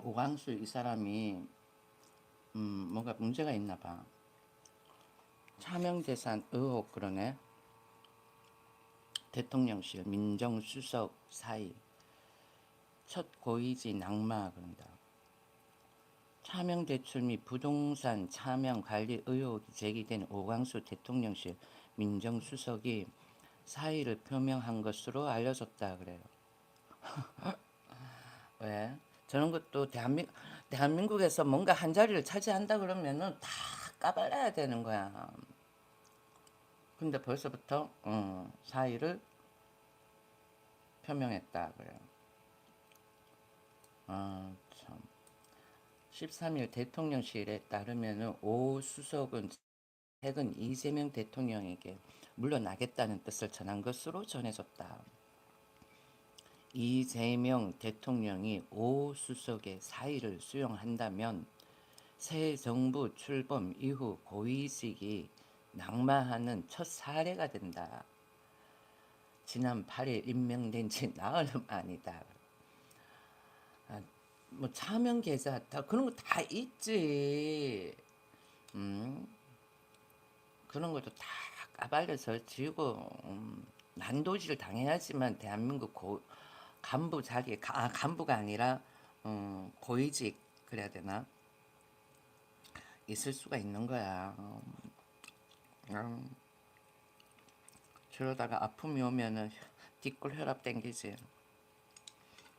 오광수 이 사람이 뭔가 문제가 있나 봐. 차명재산 의혹 그러네. 대통령실 민정수석 사이 첫 고위직 낙마 그런다. 차명 대출 및 부동산 차명 관리 의혹이 제기된 오광수 대통령실 민정수석이 사의를 표명한 것으로 알려졌다 그래요. 왜? 저런 것도 대한민국에서 뭔가 한 자리를 차지한다 그러면은 다 까발려야 되는 거야. 근데 벌써부터 사의를 표명했다 그래요. 아, 참. 13일 대통령실에 따르면은 오 수석은 최근 이재명 대통령에게 물러나겠다는 뜻을 전한 것으로 전해졌다. 이재명 대통령이 오 수석의 사의를 수용한다면 새 정부 출범 이후 고위직이 낙마하는 첫 사례가 된다. 지난 8일 임명된 지 나흘 만이다. 아, 뭐 차명 계좌 다 그런 거 다 있지. 음, 그런 것도 다 까발려서 지고 난도질 당해야지만 대한민국 간부 간부가 아니라 고위직 그래야 되나 있을 수가 있는 거야. 음, 그러다가 아픔이 오면은 뒷골 혈압 땡기지.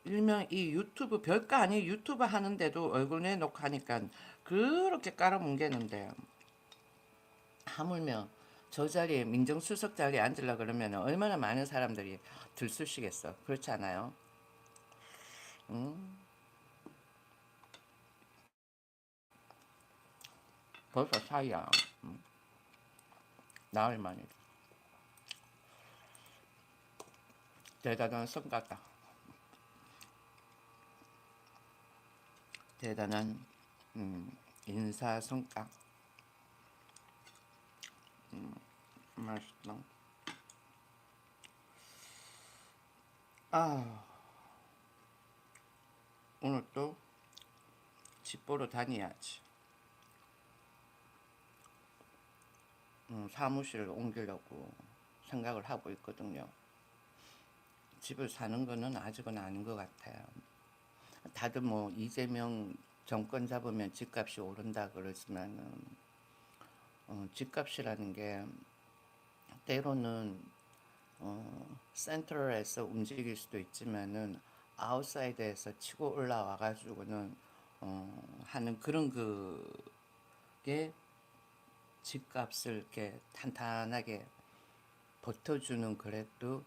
일명 이 유튜브 별거 아닌 유튜브 하는데도 얼굴 내놓고 하니까 그렇게 깔아뭉개는데 하물며 저 자리에 민정수석 자리에 앉으려 그러면 얼마나 많은 사람들이 들쑤시겠어. 그렇지 않아요? 음, 벌써 사이야. 나흘 만에. 대단한 성과다. 대단한 인사 성과. 맛있다. 아, 오늘 또 집 보러 다녀야지. 사무실을 옮기려고 생각을 하고 있거든요. 집을 사는 거는 아직은 아닌 것 같아요. 다들 뭐 이재명 정권 잡으면 집값이 오른다 그러지만은 집값이라는 게 때로는 센트럴에서 움직일 수도 있지만은 아웃사이드에서 치고 올라와 가지고는 하는 그런 그게 집값을 이렇게 탄탄하게 버텨주는 그래도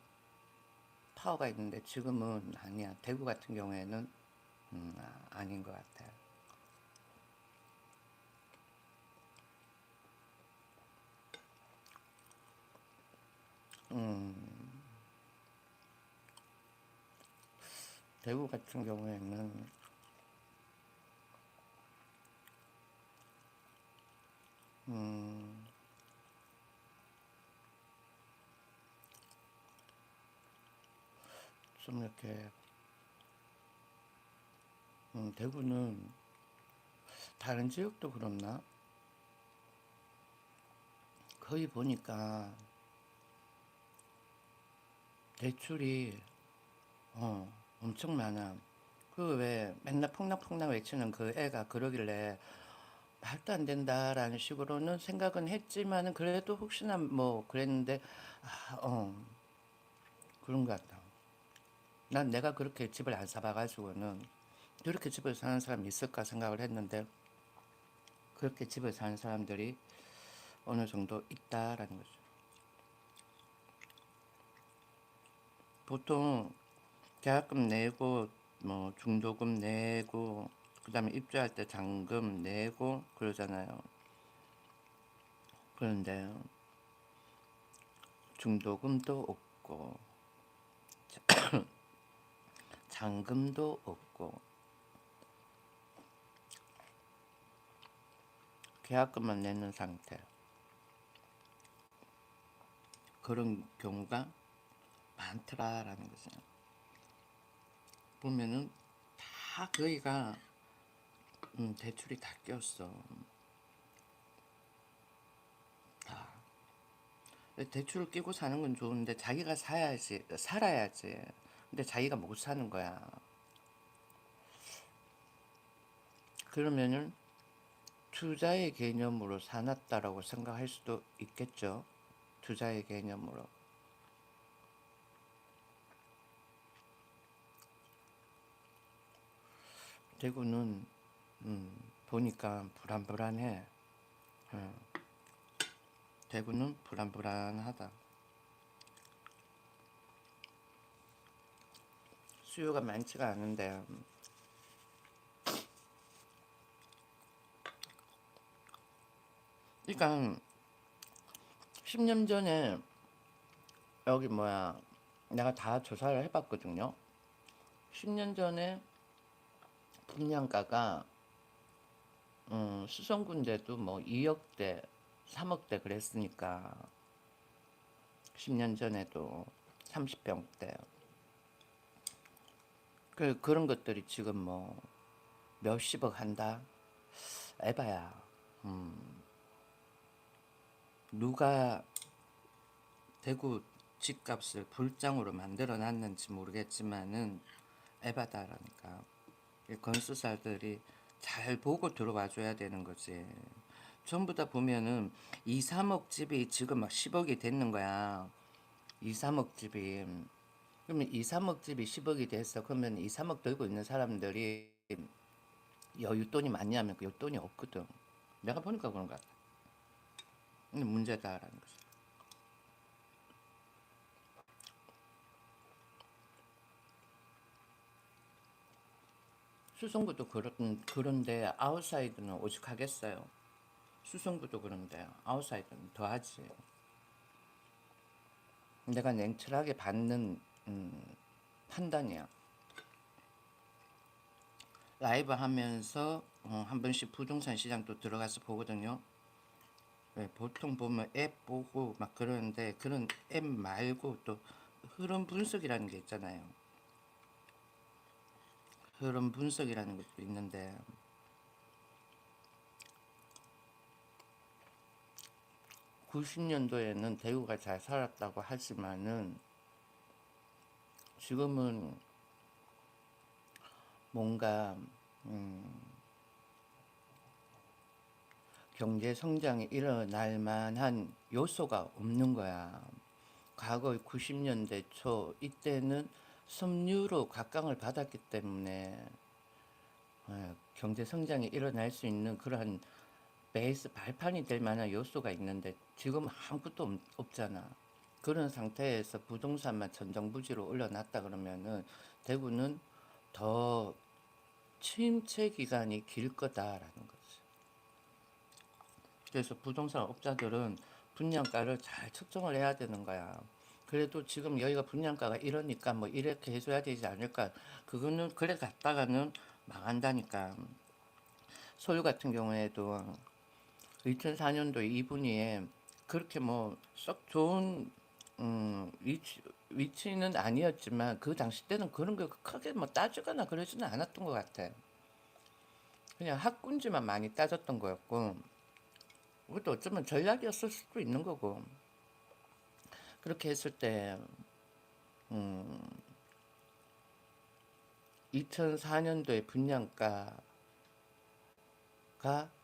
파워가 있는데 지금은 아니야. 대구 같은 경우에는 아닌 것 같아요. 대구 같은 경우에는 좀 이렇게 대구는 다른 지역도 그렇나? 거의 보니까 대출이 엄청 많아. 그 왜 맨날 폭락폭락 외치는 그 애가 그러길래 말도 안 된다라는 식으로는 생각은 했지만은 그래도 혹시나 뭐 그랬는데 그런 것 같다. 난 내가 그렇게 집을 안 사봐가지고는 그렇게 집을 사는 사람이 있을까 생각을 했는데 그렇게 집을 사는 사람들이 어느 정도 있다라는 거죠. 보통 계약금 내고 뭐 중도금 내고 그다음에 입주할 때 잔금 내고 그러잖아요. 그런데 중도금도 없고 잔금도 없고 계약금만 내는 상태. 그런 경우가 많더라라는 거죠. 보면은 다 거의가 대출이 다 꼈어. 다. 대출을 끼고 사는 건 좋은데 자기가 살아야지. 근데 자기가 못 사는 거야. 그러면은 투자의 개념으로 사놨다라고 생각할 수도 있겠죠. 투자의 개념으로. 대구는 보니까 불안불안해. 예, 대구는 불안불안하다. 수요가 많지가 않은데 그러니까 10년 전에 여기 뭐야 내가 다 조사를 해봤거든요. 10년 전에 분양가가 수성구인데도 뭐 2억대, 3억대 그랬으니까 10년 전에도 30평대 그런 것들이 지금 뭐 몇십억 한다? 에바야. 누가 대구 집값을 불장으로 만들어 놨는지 모르겠지만은 에바다라니까. 건수사들이 잘 보고 들어와 줘야 되는 거지. 전부 다 보면은 2, 3억 집이 지금 막 10억이 됐는 거야. 2, 3억 집이. 그러면 2, 3억 집이 10억이 됐어. 그러면 2, 3억 들고 있는 사람들이 여윳돈이 많냐면 그 여윳돈이 없거든. 내가 보니까 그런 것 같아. 근데 문제다라는 거지. 수성구도 그런데 아웃사이드는 오죽하겠어요. 수성구도 그런데 아웃사이드는 더하지. 내가 냉철하게 받는 판단이야. 라이브 하면서 한 번씩 부동산 시장도 들어가서 보거든요. 네, 보통 보면 앱 보고 막 그러는데 그런 앱 말고 또 흐름 분석이라는 게 있잖아요. 흐름 분석이라는 것도 있는데 90년도에는 대구가 잘 살았다고 하지만은 지금은 뭔가 경제 성장이 일어날 만한 요소가 없는 거야. 과거 90년대 초 이때는 섬유로 각광을 받았기 때문에 경제 성장이 일어날 수 있는 그러한 베이스 발판이 될 만한 요소가 있는데 지금 아무것도 없잖아. 그런 상태에서 부동산만 천정부지로 올려놨다 그러면은 대구는 더 침체 기간이 길 거다라는 거지. 그래서 부동산 업자들은 분양가를 잘 측정을 해야 되는 거야. 그래도 지금 여기가 분양가가 이러니까 뭐 이렇게 해줘야 되지 않을까. 그거는 그래 갔다가는 망한다니까. 서울 같은 경우에도 2004년도 이분이 그렇게 뭐 썩 좋은 위치는 아니었지만 그 당시 때는 그런 거 크게 뭐 따지거나 그러지는 않았던 것 같아. 그냥 학군지만 많이 따졌던 거였고 그것도 어쩌면 전략이었을 수도 있는 거고 그렇게 했을 때 2004년도에 분양가가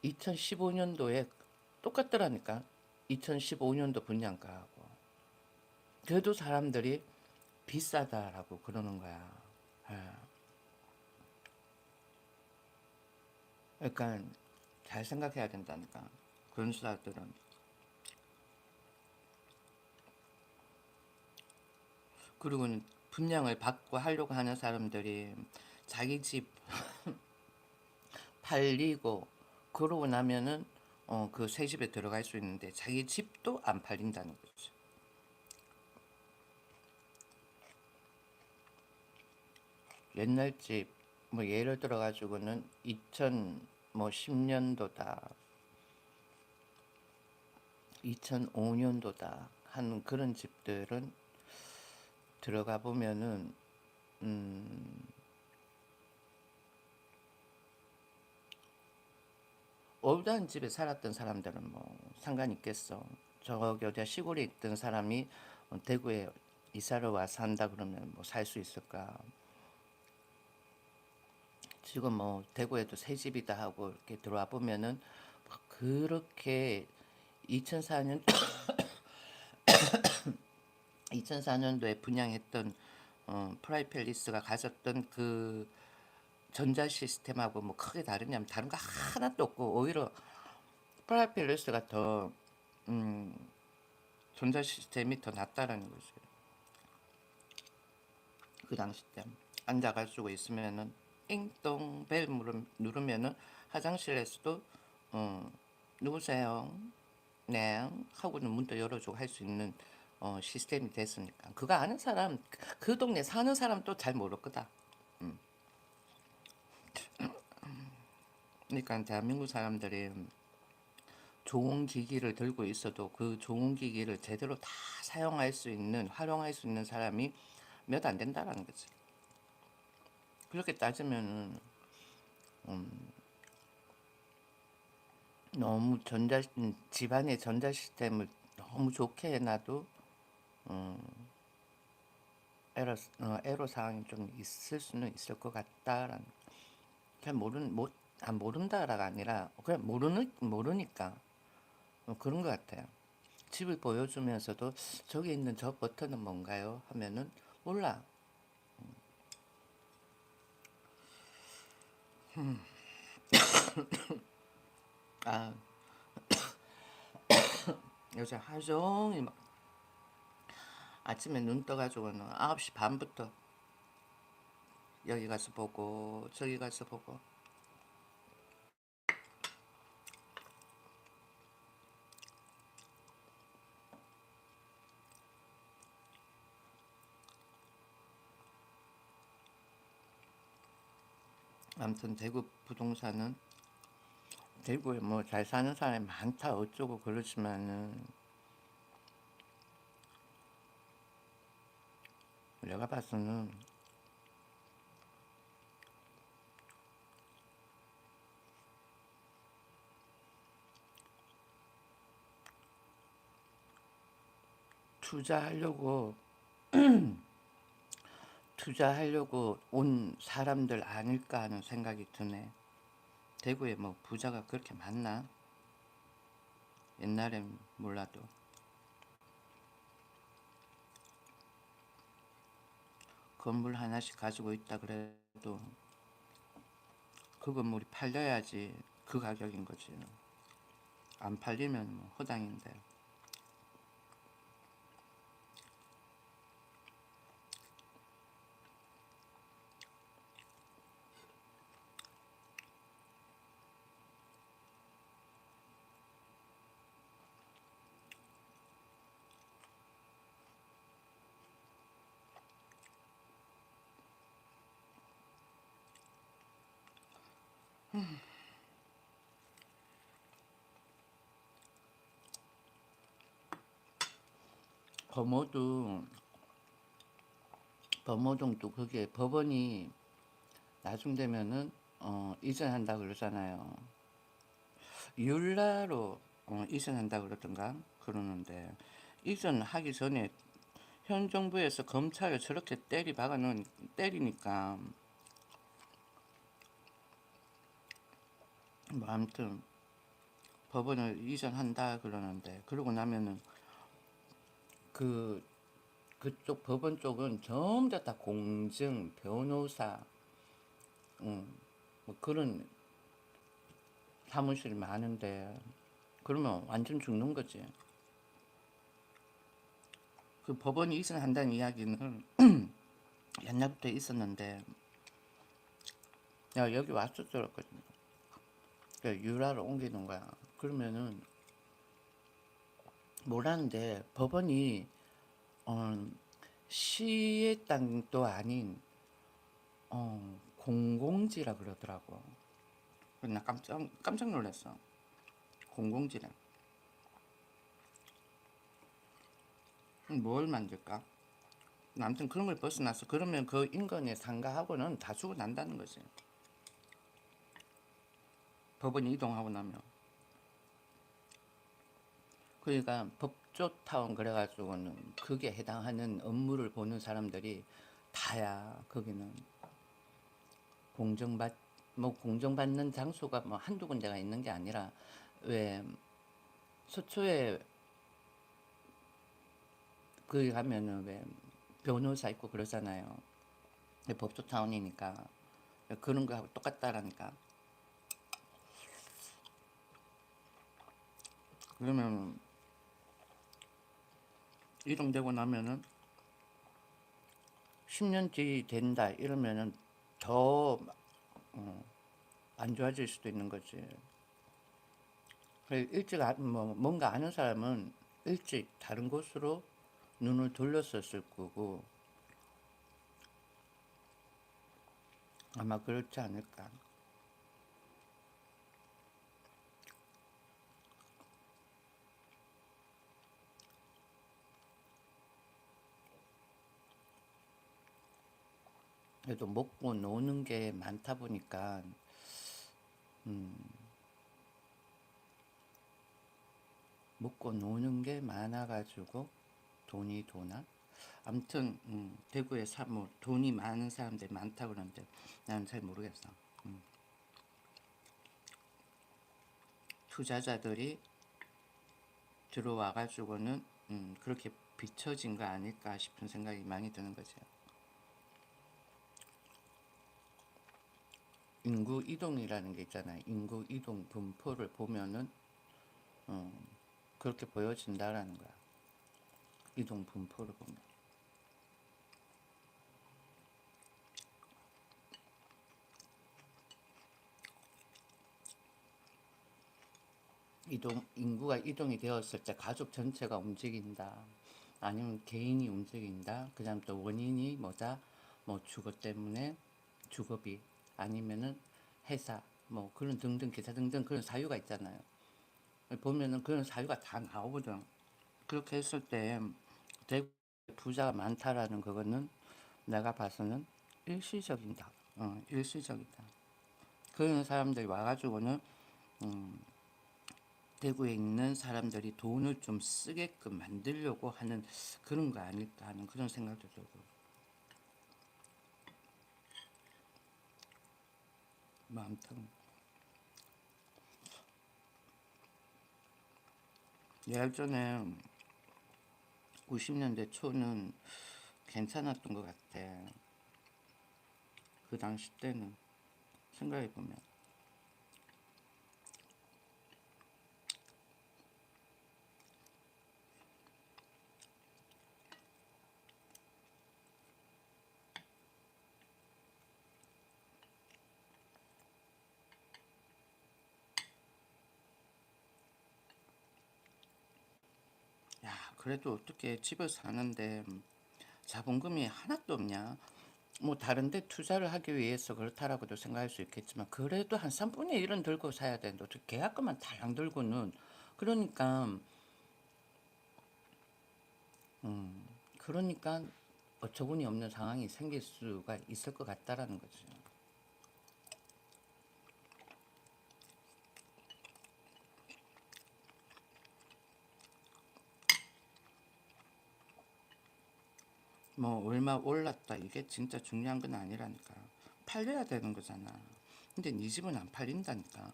2015년도에 똑같더라니까. 2015년도 분양가하고. 그래도 사람들이 비싸다라고 그러는 거야. 예. 그러니까 잘 생각해야 된다니까. 그런 수사들은. 그리고 분양을 받고 하려고 하는 사람들이 자기 집 팔리고 그러고 나면은 그 새 집에 들어갈 수 있는데 자기 집도 안 팔린다는 거죠. 옛날 집 뭐 예를 들어 가지고는 2010년도다 2005년도다 하는 그런 집들은 들어가 보면은 올드한 집에 살았던 사람들은 뭐 상관 있겠어. 저기 어디 시골에 있던 사람이 대구에 이사를 와 산다 그러면 뭐 살 수 있을까? 지금 뭐 대구에도 새 집이다 하고 이렇게 들어와 보면은 막 그렇게 2004년 2004년도에 분양했던 프라이팰리스가 가졌던 그 전자 시스템하고 뭐 크게 다르냐면 다른 거 하나도 없고 오히려 프라이팰리스가 더 음, 전자 시스템이 더 낫다라는 거지. 그 당시 때 앉아가지고 있으면은 띵동 벨 누르면은 화장실에서도 어, 누구세요? 네 하고는 문도 열어주고 할 수 있는 시스템이 됐으니까 그거 아는 사람 그 동네 사는 사람 또 잘 모를 거다. 음. 그러니까 대한민국 사람들이 좋은 기기를 들고 있어도 그 좋은 기기를 제대로 다 사용할 수 있는 활용할 수 있는 사람이 몇 안 된다라는 거지. 그렇게 따지면은 너무 집안의 전자 시스템을 너무 좋게 해놔도 애로 사항이 좀 있을 수는 있을 것 같다라는. 그냥 모른다라가 아니라 그냥 모르니까 그런 것 같아요. 집을 보여주면서도 저기 있는 저 버튼은 뭔가요? 하면은 몰라. 아 요새 하루 종일 막 아침에 눈 떠가지고는 9시 반부터 여기 가서 보고 저기 가서 보고 아무튼 대구 부동산은 대구에 뭐 잘 사는 사람이 많다 어쩌고 그러지만은 내가 봐서는 투자하려고 투자하려고 온 사람들 아닐까 하는 생각이 드네. 대구에 뭐 부자가 그렇게 많나? 옛날엔 몰라도 건물 하나씩 가지고 있다 그래도 그 건물이 팔려야지 그 가격인 거지. 안 팔리면 뭐 허당인데. 범어도 범어동도 그게 법원이 나중 되면은 이전한다 그러잖아요. 율라로 이전한다 그러던가 그러는데 이전하기 전에 현 정부에서 검찰을 저렇게 때리니까 뭐 아무튼 법원을 이전한다 그러는데 그러고 나면은 그 그쪽 법원 쪽은 전부 다 공증 변호사 뭐 그런 사무실이 많은데 그러면 완전 죽는 거지. 그 법원이 이전한다는 이야기는 옛날부터 있었는데 내가 여기 왔을 들었거든요. 유라를 옮기는 거야. 그러면은 뭐라는데 법원이 어, 시의 땅도 아닌 공공지라 그러더라고. 그래서 나 깜짝 놀랐어. 공공지래. 그럼 뭘 만들까? 아무튼 그런 걸 벗어나서 그러면 그 인근의 상가하고는 다 주고 난다는 거지. 법원이 이동하고 나면. 그러니까 법조타운 그래가지고는 그게 해당하는 업무를 보는 사람들이 다야. 거기는 공정받 뭐 공정받는 장소가 뭐 한두 군데가 있는 게 아니라 왜 서초에 그 가면은 왜 변호사 있고 그러잖아요. 법조타운이니까 그런 거하고 똑같다라니까. 그러면 이동되고 나면은 10년 뒤 된다 이러면은 더 안 좋아질 수도 있는 거지. 일찍 뭐 뭔가 아는 사람은 일찍 다른 곳으로 눈을 돌렸었을 거고 아마 그렇지 않을까. 그래도 먹고 노는 게 많다 보니까 음, 먹고 노는 게 많아가지고 돈이 도나? 아무튼 대구에 뭐 돈이 많은 사람들이 많다 그러는데 나는 잘 모르겠어. 음, 투자자들이 들어와가지고는 그렇게 비춰진 거 아닐까 싶은 생각이 많이 드는 거죠. 인구 이동이라는 게 있잖아요. 인구 이동 분포를 보면은 음, 그렇게 보여진다라는 거야. 이동 분포를 보면. 인구가 이동이 되었을 때 가족 전체가 움직인다. 아니면 개인이 움직인다. 그 다음 또 원인이 뭐다. 뭐 주거 때문에 주거비 아니면은 회사 뭐 그런 등등 기타 등등 그런 사유가 있잖아요. 보면은 그런 사유가 다 나오거든. 그렇게 했을 때 대구 부자가 많다라는 그거는 내가 봐서는 일시적이다. 일시적이다. 그런 사람들이 와가지고는 음, 대구에 있는 사람들이 돈을 좀 쓰게끔 만들려고 하는 그런 거 아닐까 하는 그런 생각도 들고. 뭐 아무튼 예전에 90년대 초는 괜찮았던 것 같아. 그 당시 때는 생각해보면. 야, 그래도 어떻게 집을 사는데 자본금이 하나도 없냐? 뭐 다른데 투자를 하기 위해서 그렇다라고도 생각할 수 있겠지만 그래도 한 3분의 1은 들고 사야 되는데 어떻게 계약금만 달랑 들고는 그러니까 그러니까 어처구니 없는 상황이 생길 수가 있을 것 같다라는 거지. 뭐 얼마 올랐다 이게 진짜 중요한 건 아니라니까. 팔려야 되는 거잖아. 근데 네 집은 안 팔린다니까.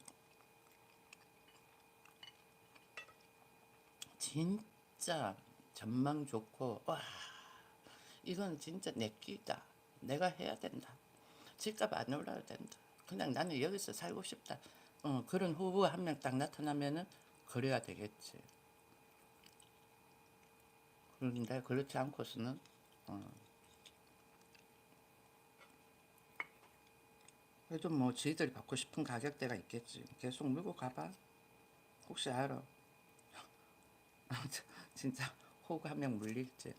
진짜 전망 좋고 와 이건 진짜 내 끼다. 내가 해야 된다. 집값 안 올라야 된다. 그냥 나는 여기서 살고 싶다. 그런 후보 한 명 딱 나타나면은 그래야 되겠지. 그런데 그렇지 않고서는 어, 그래도 뭐 지들이 받고 싶은 가격대가 있겠지. 계속 물고 가봐. 혹시 알아? 진짜 호구 한 명 물릴지.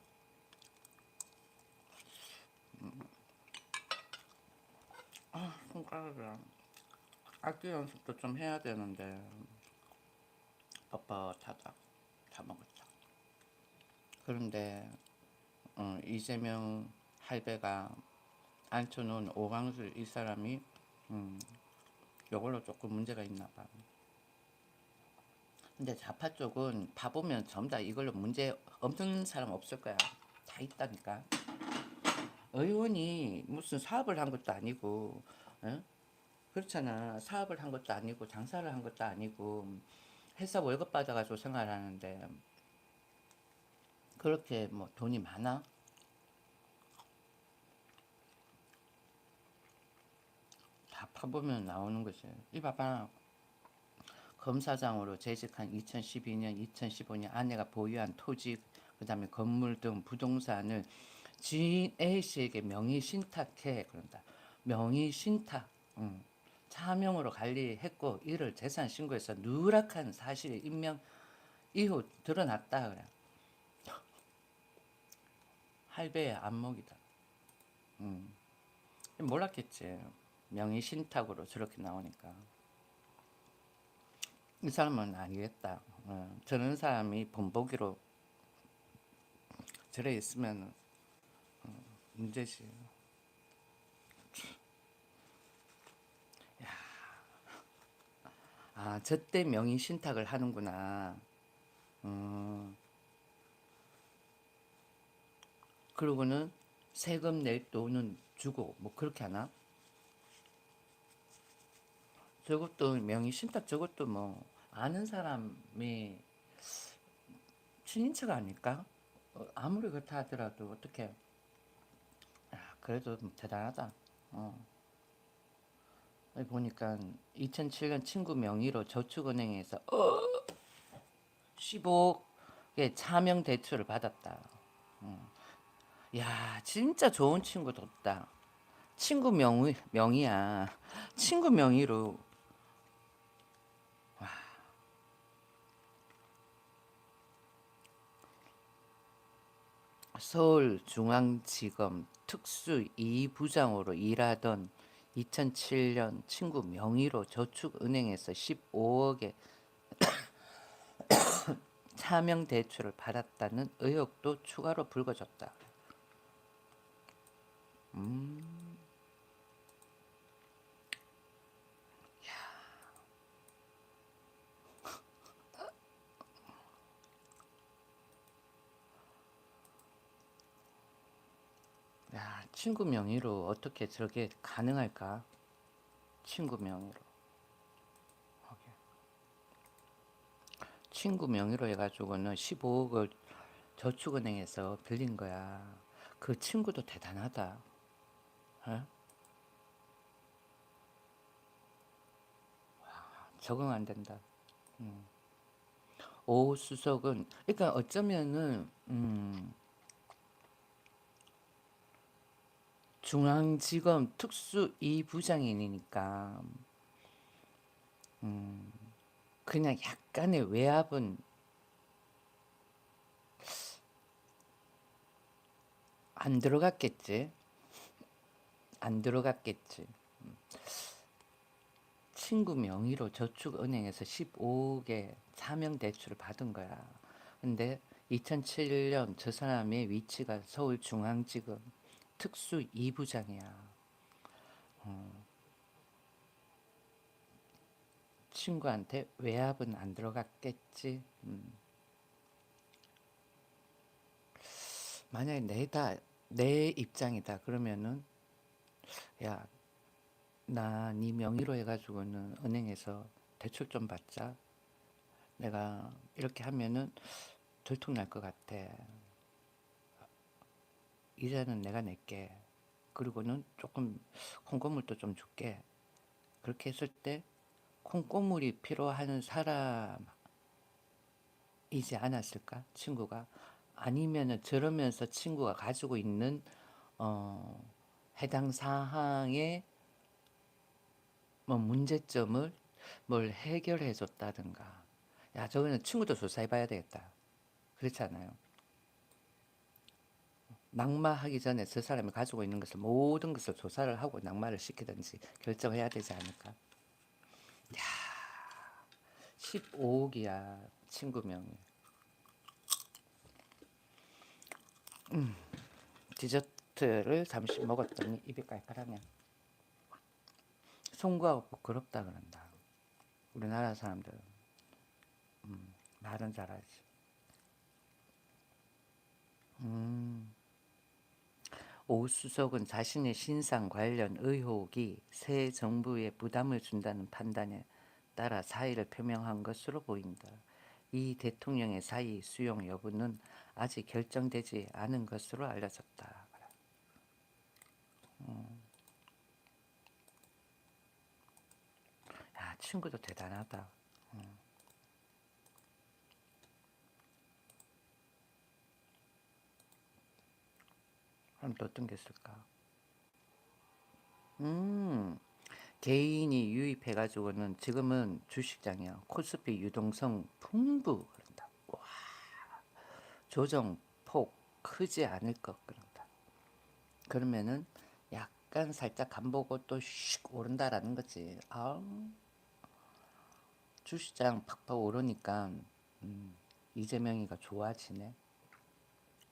손가락이랑 악기 연습도 좀 해야 되는데 뻣뻣하다. 다 먹었다. 그런데 이재명 할배가 앉혀놓은 오광수 이 사람이 음, 요걸로 조금 문제가 있나 봐. 근데 좌파 쪽은 봐보면 전부 다 이걸로 문제 없는 사람 없을 거야. 다 있다니까. 의원이 무슨 사업을 한 것도 아니고, 응? 그렇잖아. 사업을 한 것도 아니고, 장사를 한 것도 아니고, 회사 월급 받아가지고 생활하는데, 그렇게 뭐 돈이 많아? 다 파보면 나오는 거지. 이 봐봐. 검사장으로 재직한 2012년, 2015년 아내가 보유한 토지, 그 다음에 건물 등 부동산을 지인 A씨에게 명의 신탁해. 그런다. 명의 신탁. 차명으로 관리했고 이를 재산 신고해서 누락한 사실이 인명 이후 드러났다. 그래. 할배의 안목이다. 몰랐겠지. 명의 신탁으로 저렇게 나오니까. 이 사람은 아니겠다. 저런 사람이 본보기로 저래 있으면 문제지. 아, 저때 명의 신탁을 하는구나. 그러고는 세금 낼 돈은 주고 뭐 그렇게 하나? 저것도 명의 신탁 저것도 뭐 아는 사람이 친인척 아닐까? 아무리 그렇다 하더라도 어떻게 그래도 대단하다. 어. 여기 보니까 2007년 친구 명의로 저축은행에서 15억의 차명 대출을 받았다. 야, 진짜 좋은 친구 뒀다. 친구 명의야. 친구 명의로 서울중앙지검 특수 2부장으로 일하던 2007년 친구 명의로 저축은행에서 15억의 차명 대출을 받았다는 의혹도 추가로 불거졌다. 야, 친구 명의로 어떻게 저게 가능할까? 친구 명의로. 친구 명의로 해가지고는 15억을 저축은행에서 빌린 거야. 그 친구도 대단하다. 어? 적응 안 된다. 오 수석은 그러니까 어쩌면은 중앙지검 특수 2부장이니까 그냥 약간의 외압은 안 들어갔겠지. 안 들어갔겠지. 친구 명의로 저축은행에서 15억의 차명 대출을 받은 거야. 근데 2007년 저 사람의 위치가 서울중앙지검 특수 2부장이야. 친구한테 외압은 안 들어갔겠지. 만약에 내 입장이다 그러면은 야, 나 네 명의로 해가지고는 은행에서 대출 좀 받자. 내가 이렇게 하면은 들통날 것 같아. 이자는 내가 낼게. 그리고는 조금 콩고물도 좀 줄게. 그렇게 했을 때 콩고물이 필요한 사람이지 않았을까? 친구가. 아니면은 저러면서 친구가 가지고 있는 어, 해당 사항의 뭐 문제점을 뭘 해결해 줬다든가. 야, 저거는 친구도 조사해 봐야 되겠다. 그렇지 않아요? 낙마하기 전에 저 사람이 가지고 있는 것을 모든 것을 조사를 하고 낙마를 시키든지 결정해야 되지 않을까? 15억이야 친구 명이. 디저트를 잠시 먹었더니 입이 깔깔하네. 송구하고 부끄럽다 그런다. 우리나라 사람들은 말은 잘하지. 음. 오 수석은 자신의 신상 관련 의혹이 새 정부에 부담을 준다는 판단에 따라 사의를 표명한 것으로 보인다. 이 대통령의 사의 수용 여부는 아직 결정되지 않은 것으로 알려졌다. 야, 친구도 대단하다. 그럼 또 어떤 게 있을까? 음, 개인이 유입해가지고는 지금은 주식장이야. 코스피 유동성 풍부 그런다. 와, 조정폭 크지 않을 것 그런다. 그러면은 약간 살짝 간보고 또 슉 오른다라는 거지. 아, 주식장 팍팍 오르니까 음, 이재명이가 좋아지네.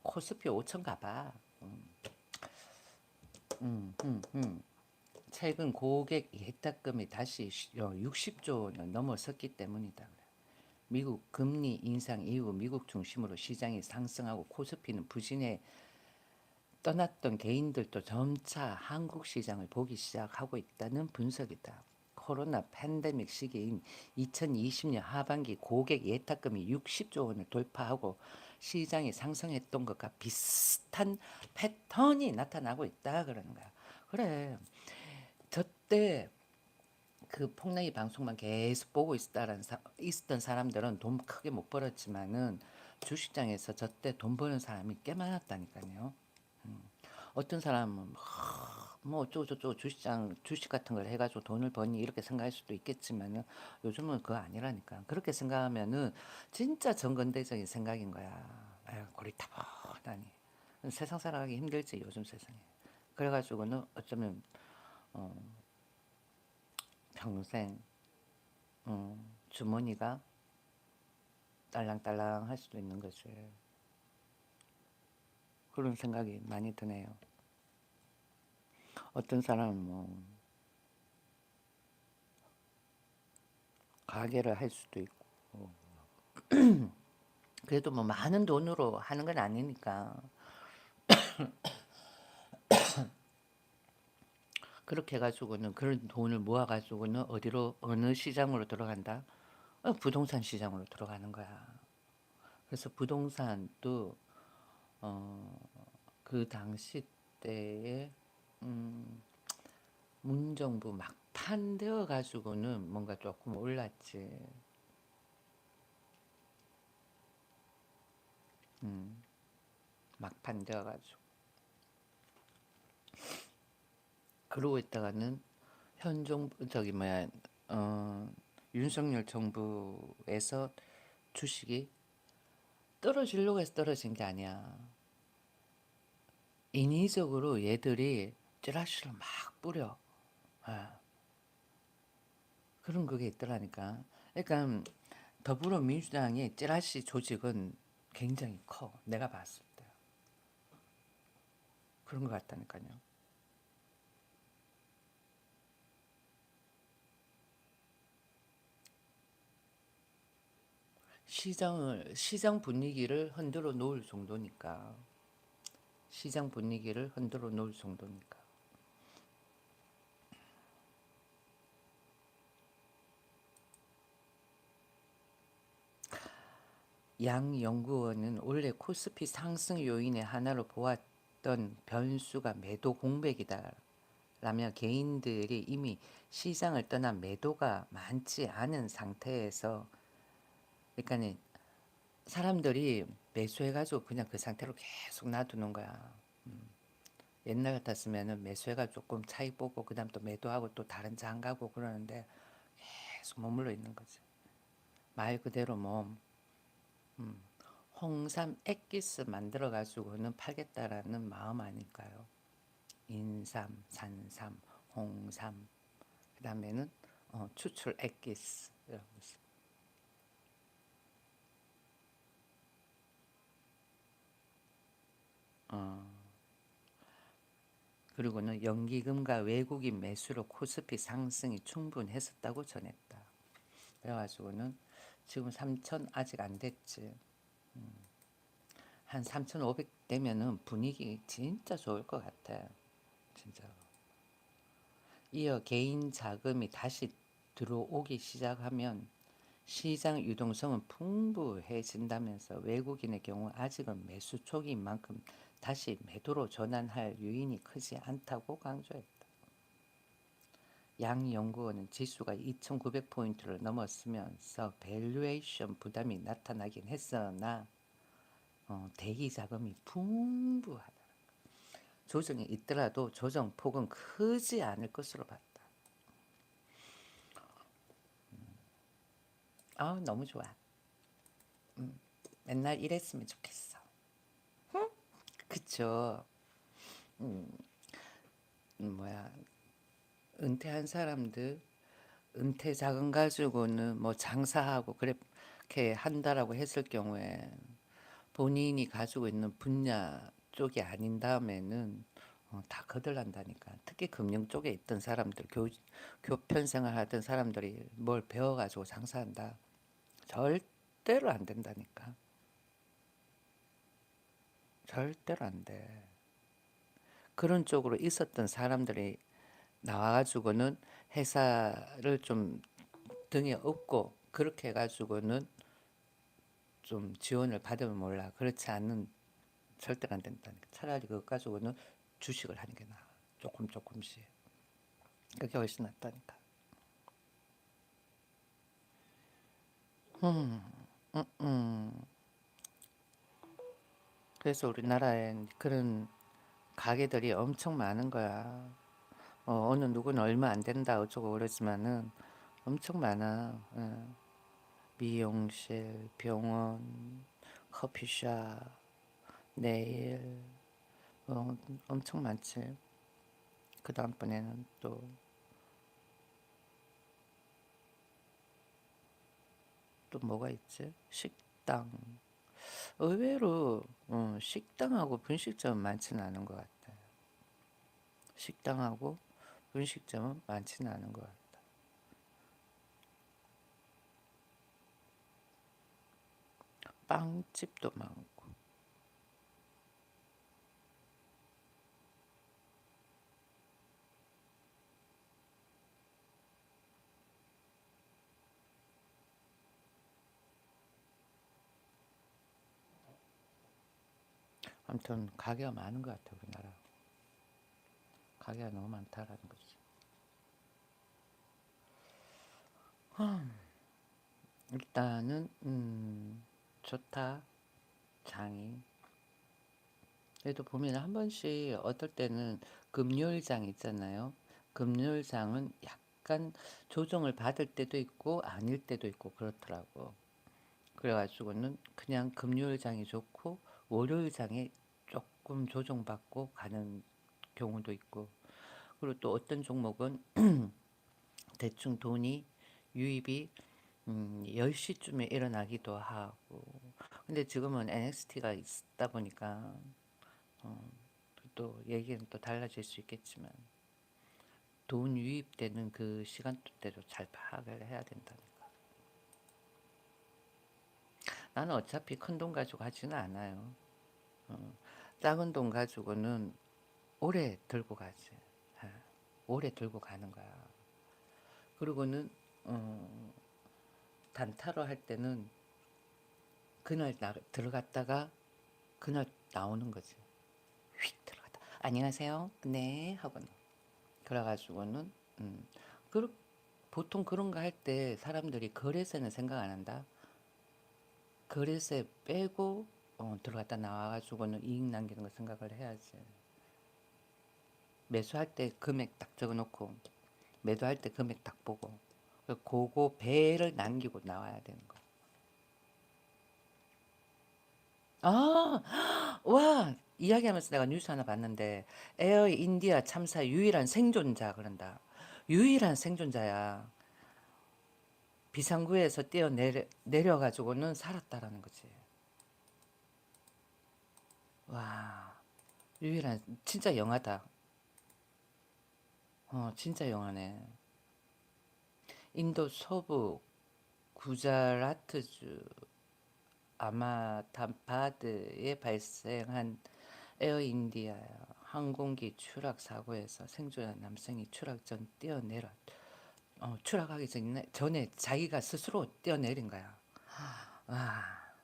코스피 5천 가봐. 음, 음, 음. 최근 고객 예탁금이 다시 60조 원을 넘어섰기 때문이다. 미국 금리 인상 이후 미국 중심으로 시장이 상승하고 코스피는 부진해 떠났던 개인들도 점차 한국 시장을 보기 시작하고 있다는 분석이다. 코로나 팬데믹 시기인 2020년 하반기 고객 예탁금이 60조 원을 돌파하고 시장이 상승했던 것과 비슷한 패턴이 나타나고 있다 그러는 거야. 그래, 저때 그 폭락이 방송만 계속 보고 있었던 사람들은 돈 크게 못 벌었지만은 주식장에서 저때 돈 버는 사람이 꽤 많았다니까요. 어떤 사람은 뭐 어쩌고저쩌고 주식 같은 걸 해가지고 돈을 버니 이렇게 생각할 수도 있겠지만은 요즘은 그거 아니라니까. 그렇게 생각하면은 진짜 정근대적인 생각인 거야. 아유, 고리타분하니. 세상 살아가기 힘들지 요즘 세상에. 그래가지고는 어쩌면 어, 평생 주머니가 딸랑딸랑 할 수도 있는 거지. 그런 생각이 많이 드네요. 어떤 사람은 뭐 가게를 할 수도 있고 그래도 뭐 많은 돈으로 하는 건 아니니까 그렇게 해가지고는 그런 돈을 모아가지고는 어디로 어느 시장으로 들어간다? 부동산 시장으로 들어가는 거야. 그래서 부동산도 어, 그 당시 때에 음, 문정부 막판 되어 가지고는 뭔가 조금 올랐지. 음, 막판 되어 가지고. 그러고 있다가는 현 정부 저기 뭐야 어, 윤석열 정부에서 주식이 떨어지려고 해서 떨어진 게 아니야. 인위적으로 얘들이 찌라시를 막 뿌려. 아, 그런 그게 있더라니까. 그러니까 더불어민주당의 찌라시 조직은 굉장히 커. 내가 봤을 때. 그런 것 같다니까요. 시장 분위기를 흔들어 놓을 정도니까. 시장 분위기를 흔들어 놓을 정도니까. 양 연구원은 원래 코스피 상승 요인의 하나로 보았던 변수가 매도 공백이다. 라며 개인들이 이미 시장을 떠난 매도가 많지 않은 상태에서 그러니까 사람들이 매수해가지고 그냥 그 상태로 계속 놔두는 거야. 옛날 같았으면은 매수해가 조금 차익 보고 그다음 또 매도하고 또 다른 장 가고 그러는데 계속 머물러 있는 거지. 말 그대로 뭐 홍삼 액기스 만들어 가지고는 팔겠다라는 마음 아닐까요? 인삼, 산삼, 홍삼. 그다음에는 추출 액기스. 어, 그리고는 연기금과 외국인 매수로 코스피 상승이 충분했었다고 전했다. 그래가지고는 지금 3천 아직 안 됐지. 한 3,500 되면은 분위기 진짜 좋을 것 같아. 진짜. 이어 개인 자금이 다시 들어오기 시작하면 시장 유동성은 풍부해진다면서 외국인의 경우 아직은 매수 초기인 만큼 다시 매도로 전환할 요인이 크지 않다고 강조했다. 양 연구원은 지수가 2,900포인트를 넘었으면서 밸류에이션 부담이 나타나긴 했으나 대기 자금이 풍부하다. 조정이 있더라도 조정 폭은 크지 않을 것으로 봤다. 아, 너무 좋아. 맨날 이랬으면 좋겠어. 그쵸? 뭐야, 은퇴한 사람들 은퇴 자금 가지고는 뭐 장사하고 그렇게 한다라고 했을 경우에 본인이 가지고 있는 분야 쪽이 아닌 다음에는 다 거들난다니까. 특히 금융 쪽에 있던 사람들, 교편 생활하던 사람들이 뭘 배워가지고 장사한다. 절대로 안 된다니까. 절대로 안 돼. 그런 쪽으로 있었던 사람들이 나와가지고는 회사를 좀 등에 업고 그렇게 해가지고는 좀 지원을 받으면 몰라. 그렇지 않는 절대로 안 된다니까. 차라리 그것 가지고는 주식을 하는 게 나아. 조금 조금씩. 그게 훨씬 낫다니까. 음, 음. 그래서 우리나라엔 그런 가게들이 엄청 많은 거야. 어느 누구는 얼마 안 된다 어쩌고 그러지만은 엄청 많아. 미용실, 병원, 커피숍, 네일, 엄청 많지. 그 다음번에는 또 뭐가 있지? 식당. 의외로 식당하고 분식점은 많지는 않은 것 같아. 식당하고 분식점은 많지는 않은 것 같아. 빵집도 많고. 아무튼 가게가 많은 것 같아 우리나라. 가게가 너무 많다라는 거지. 일단은 좋다. 장이. 그래도 보면 한 번씩 어떨 때는 금요일장 있잖아요. 금요일장은 약간 조정을 받을 때도 있고 아닐 때도 있고 그렇더라고. 그래가지고는 그냥 금요일장이 좋고 월요일장에 조금 조정받고 가는 경우도 있고. 그리고 또 어떤 종목은 대충 돈이 유입이 10시쯤에 일어나기도 하고. 근데 지금은 NXT가 있다 보니까 또 얘기는 또 달라질 수 있겠지만 돈 유입되는 그 시간대로 잘 파악을 해야 된다니까. 나는 어차피 큰 돈 가지고 하지는 않아요. 작은 돈 가지고는 오래 들고 가지. 아, 오래 들고 가는 거야. 그리고는 단타로 할 때는 그날 들어갔다가 그날 나오는 거지. 휙 들어갔다. 안녕하세요. 네 하고는. 그래가지고는 그 보통 그런 거 할 때 사람들이 거래세는 생각 안 한다. 거래세 빼고 들어갔다 나와가지고는 이익 남기는 거 생각을 해야지. 매수할 때 금액 딱 적어놓고 매도할 때 금액 딱 보고 그거 배를 남기고 나와야 되는 거. 아, 와 이야기하면서 내가 뉴스 하나 봤는데 에어 인디아 참사 유일한 생존자 그런다. 유일한 생존자야. 비상구에서 뛰어 내려가지고는 살았다라는 거지. 와, 유일한 진짜 영화다. 진짜 영화네. 인도 서부 구자라트주 아마다바드에 발생한 에어인디아 항공기 추락 사고에서 생존한 남성이 추락 전 추락하기 전에 자기가 스스로 뛰어내린 거야. 아,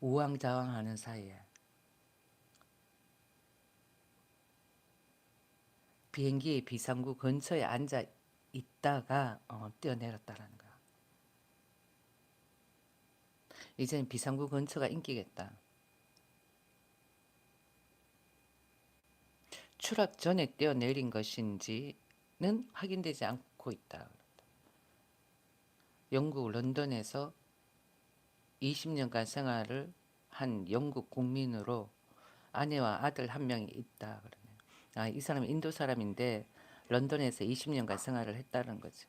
우왕좌왕하는 사이에 비행기의 비상구 근처에 앉아 있다가 뛰어내렸다라는 거야. 이제는 비상구 근처가 인기겠다. 추락 전에 뛰어내린 것인지는 확인되지 않고 있다. 영국 런던에서 20년간 생활을 한 영국 국민으로 아내와 아들 한 명이 있다. 그러네요. 아, 이 사람은 인도 사람인데 런던에서 20년간 생활을 했다는 거지.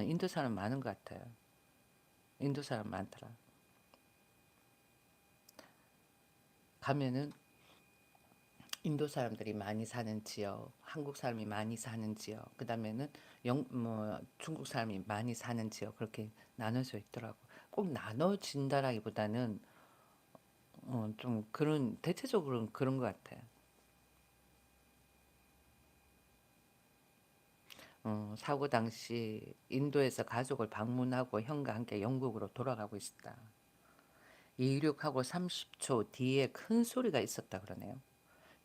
인도 사람 많은 것 같아요. 인도 사람 많더라. 가면은 인도 사람들이 많이 사는 지역, 한국 사람이 많이 사는 지역, 그 다음에는 중국 사람이 많이 사는 지역 그렇게 나눠져 있더라고. 꼭 나눠진다라기보다는 좀 그런 대체적으로는 그런 것 같아. 사고 당시 인도에서 가족을 방문하고 형과 함께 영국으로 돌아가고 있었다. 이륙하고 30초 뒤에 큰 소리가 있었다 그러네요.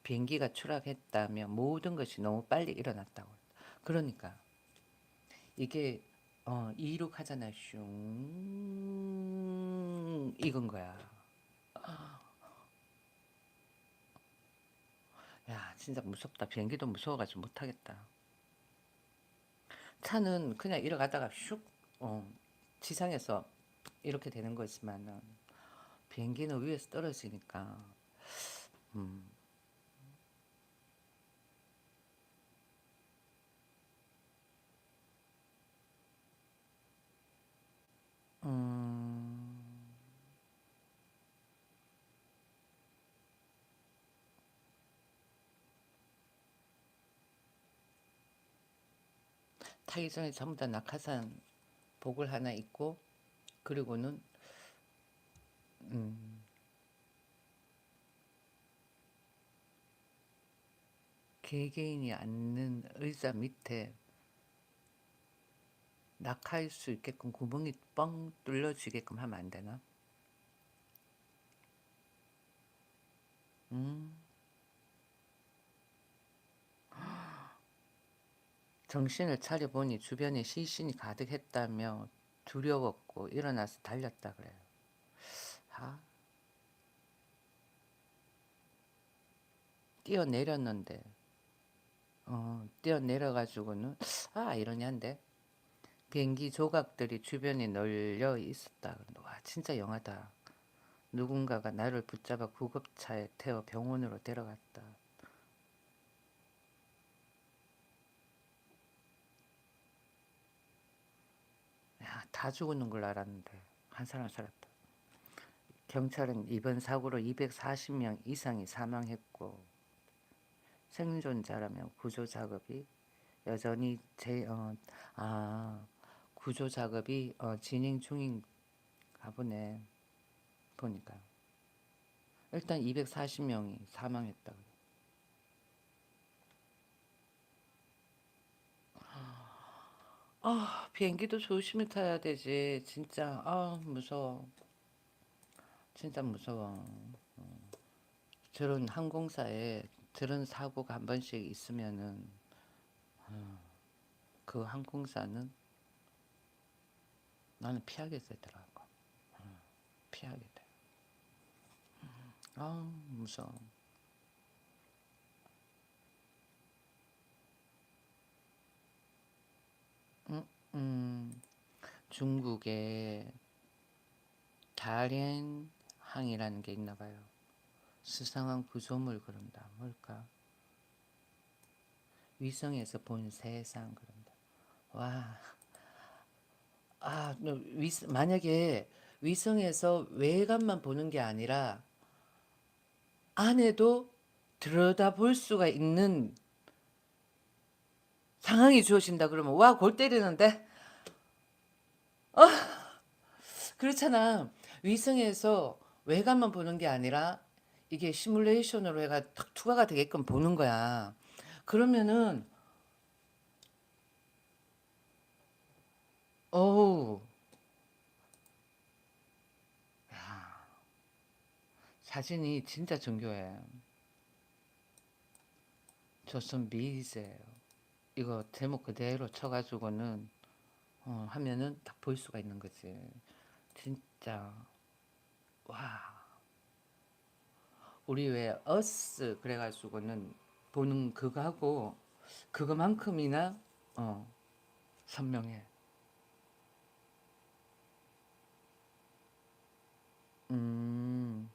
비행기가 추락했다며 모든 것이 너무 빨리 일어났다고. 그러니까 이게 이륙하잖아. 슝 이건 거야. 야 진짜 무섭다. 비행기도 무서워가지고 못하겠다. 차는 그냥 이러가다가 슉 지상에서 이렇게 되는 거지만은 비행기는 위에서 떨어지니까 음, 음, 타기 전에 전부 다 낙하산 복을 하나 입고 그리고는 음, 개개인이 앉는 의자 밑에 낙하할 수 있게끔 구멍이 뻥 뚫려지게끔 하면 안 되나? 음, 정신을 차려보니 주변에 시신이 가득했다며 두려웠고 일어나서 달렸다 그래요. 아, 뛰어내렸는데 뛰어내려가지고는 이러냐인데 비행기 조각들이 주변에 널려 있었다. 와 진짜 영하다. 누군가가 나를 붙잡아 구급차에 태워 병원으로 데려갔다. 야, 다 죽는 걸 알았는데 한 사람 살았다. 경찰은 이번 사고로 240명 이상이 사망했고 생존자라면 구조 작업이 여전히 구조 작업이 진행 중인가 보네. 보니까 일단 240명이 사망했다. 비행기도 조심히 타야 되지. 진짜 무서워. 진짜 무서워. 저런 항공사에 저런 사고가 한 번씩 있으면은 그 항공사는 나는 피하게 되더라고. 피하게 돼. 무서워. 음, 음, 중국에 다롄항이라는 게 있나 봐요. 수상한 구조물 그런다. 뭘까? 위성에서 본 세상 그런다. 와, 만약에 위성에서 외관만 보는 게 아니라 안에도 들여다볼 수가 있는 상황이 주어진다 그러면 와 골 때리는데 그렇잖아. 위성에서 외관만 보는 게 아니라 이게 시뮬레이션으로 해가 탁 투과가 되게끔 보는 거야. 그러면은 어우, 사진이 진짜 정교해. 조선 미세예요. 이거 제목 그대로 쳐가지고는 하면은 딱 볼 수가 있는 거지. 진짜 와. 우리 왜 어스 그래가지고는 보는 그거하고 그거만큼이나 어 선명해. 음,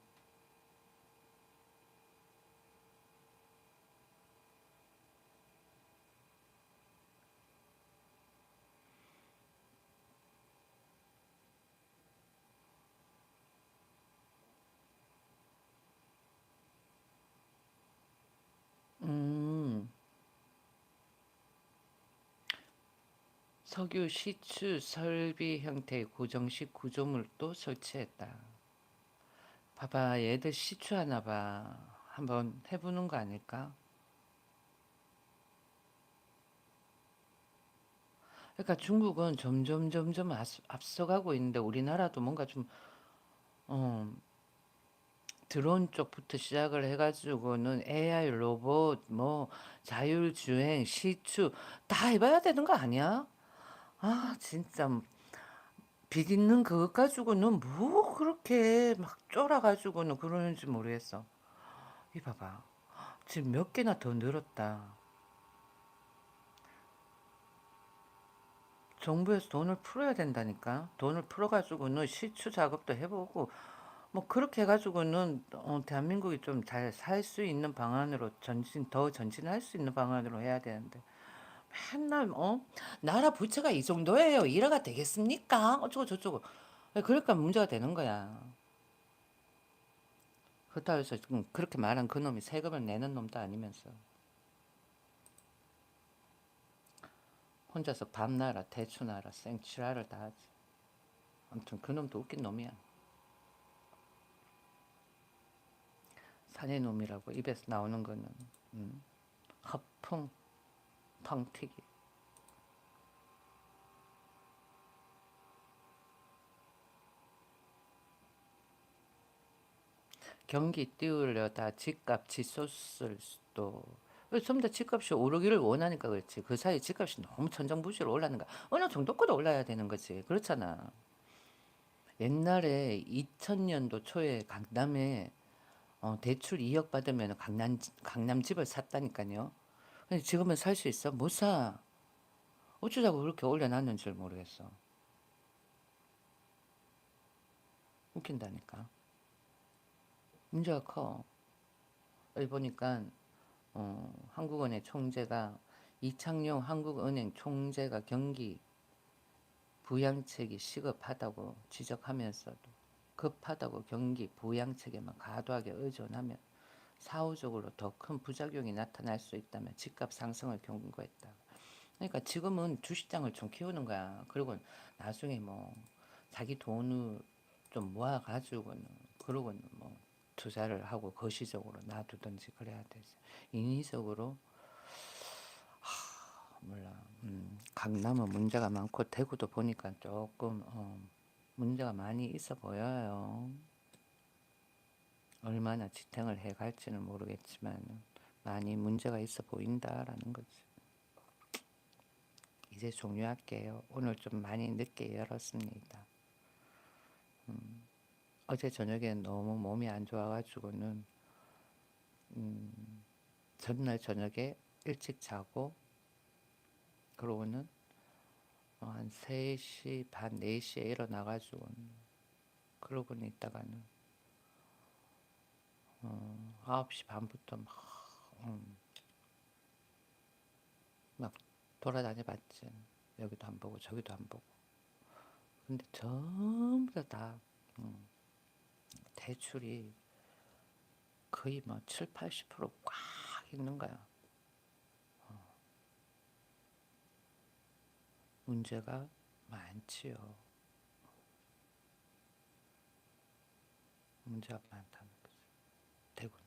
음. 석유 시추 설비 형태의 고정식 구조물도 설치했다. 봐봐, 얘들 시추하나 봐. 한번 해보는 거 아닐까? 그러니까 중국은 점점 앞서가고 있는데 우리나라도 뭔가 좀 어, 드론 쪽부터 시작을 해가지고는 AI 로봇 뭐 자율주행 시추 다 해봐야 되는 거 아니야? 아 진짜 비디는 그것 가지고는 뭐 그렇게 막 쫄아가지고는 그러는지 모르겠어. 이 봐봐. 지금 몇 개나 더 늘었다. 정부에서 돈을 풀어야 된다니까. 돈을 풀어가지고는 시추 작업도 해보고 뭐 그렇게 해가지고는 대한민국이 좀 잘 살 수 있는 방안으로 더 전진할 수 있는 방안으로 해야 되는데 맨날 나라 부채가 이 정도예요. 이래가 되겠습니까? 어쩌고 저쩌고. 그러니까 문제가 되는 거야. 그렇다고 해서 지금 그렇게 말한 그놈이 세금을 내는 놈도 아니면서 혼자서 밤나라 대추나라 생치라를 다 하지. 아무튼 그놈도 웃긴 놈이야. 사내 놈이라고 입에서 나오는 거는 음, 허풍 펑튀기. 경기 띄우려다 집값 치솟을 수도. 좀 더 집값이 오르기를 원하니까 그렇지. 그 사이 집값이 너무 천정부지로 올라는 거야. 어느 정도까지 올라야 되는 거지. 그렇잖아. 옛날에 2000년도 초에 강남에 대출 2억 받으면 강남 집을 샀다니까요. 근데 지금은 살 수 있어? 못 사. 어쩌자고 그렇게 올려놨는지 모르겠어. 웃긴다니까. 문제가 커. 여기 보니까 한국은행 총재가 이창용 한국은행 총재가 경기 부양책이 시급하다고 지적하면서도 급하다고 경기 부양책에만 과도하게 의존하면 사후적으로 더 큰 부작용이 나타날 수 있다며 집값 상승을 경고했다. 그러니까 지금은 주식장을 좀 키우는 거야. 그리고 나중에 뭐 자기 돈을 좀 모아가지고는 그러고는 뭐 투자를 하고 거시적으로 놔두든지 그래야 되지. 인위적으로 몰라. 강남은 문제가 많고 대구도 보니까 조금 문제가 많이 있어 보여요. 얼마나 지탱을 해갈지는 모르겠지만 많이 문제가 있어 보인다라는 거지. 이제 종료할게요. 오늘 좀 많이 늦게 열었습니다. 어제 저녁에 너무 몸이 안 좋아가지고는 전날 저녁에 일찍 자고 그러고는 한 3시 반 4시에 일어나가지고 그러고는 있다가는 9시 반부터 막 돌아다녀 봤지. 여기도 안 보고 저기도 안 보고. 근데 전부 다 대출이 거의 뭐 7, 80%꽉 있는 거야. 문제가 많지요. 문제가 많다는 거죠. 대구는.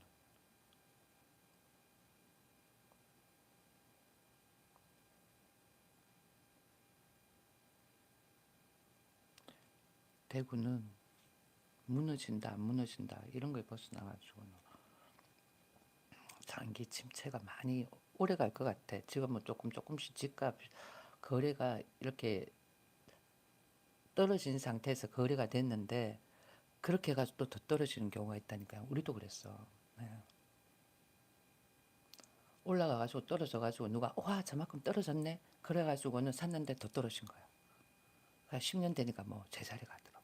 대구는 무너진다 안 무너진다 이런 거에 벗어나가지고는 장기 침체가 많이 오래 갈 것 같아. 지금은 조금씩 집값 거래가 이렇게 떨어진 상태에서 거래가 됐는데 그렇게 해가지고 또 더 떨어지는 경우가 있다니까요. 우리도 그랬어. 네. 올라가가지고 떨어져가지고 누가 와 저만큼 떨어졌네 그래가지고는 샀는데 더 떨어진 거야. 10년 되니까 뭐 제자리 가더라고.